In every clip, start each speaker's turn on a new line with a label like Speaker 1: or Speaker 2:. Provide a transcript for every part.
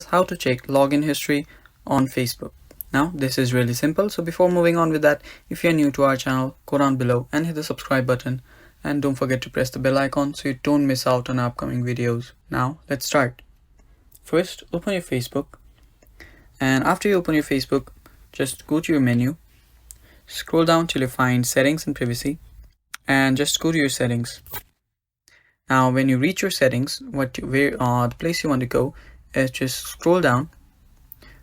Speaker 1: how to check login history on Facebook. Now this is really simple, so before moving on with that, if you're new to our channel, go down below and hit the subscribe button, and don't forget to press the bell icon so you don't miss out on upcoming videos. Now let's start. First, open your Facebook, and after you open your Facebook, just go to your menu, scroll down till you find settings and privacy, and just go to your settings. Now when you reach your settings, the place you want to go is just scroll down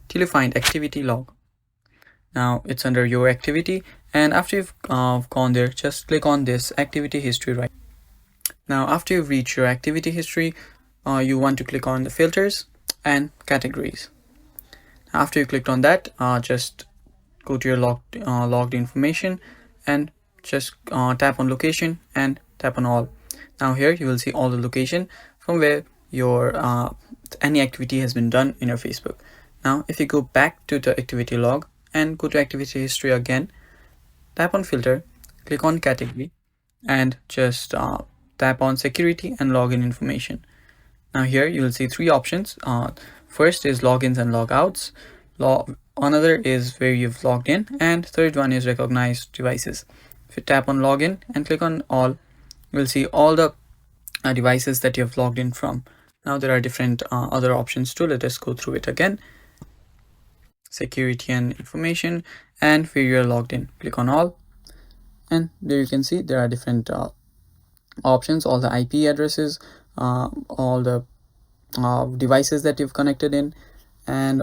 Speaker 1: till you find activity log. Now it's under your activity, and after you've gone there, just click on this activity history right. Now after you've reached your activity history, you want to click on the filters and categories. After you clicked on that, just go to your logged information and just tap on location and tap on all. Now here you will see all the location from where your any activity has been done in your Facebook. Now if you go back to the activity log and go to activity history again, tap on filter, click on category, and just tap on security and login information. Now here you will see three options. First is logins and logouts, another is where you've logged in, and third one is recognized devices. If you tap on login and click on all, you will see all the devices that you have logged in from. Now there are different other options too. Let us go through it again. Security and information, and where you are logged in, click on all, and there you can see there are different options, all the IP addresses, all the devices that you've connected in, and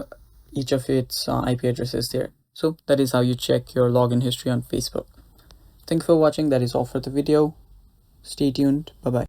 Speaker 1: each of its IP addresses there. So that is how you check your login history on Facebook. Thank you for watching. That is all for the video. Stay tuned. Bye bye.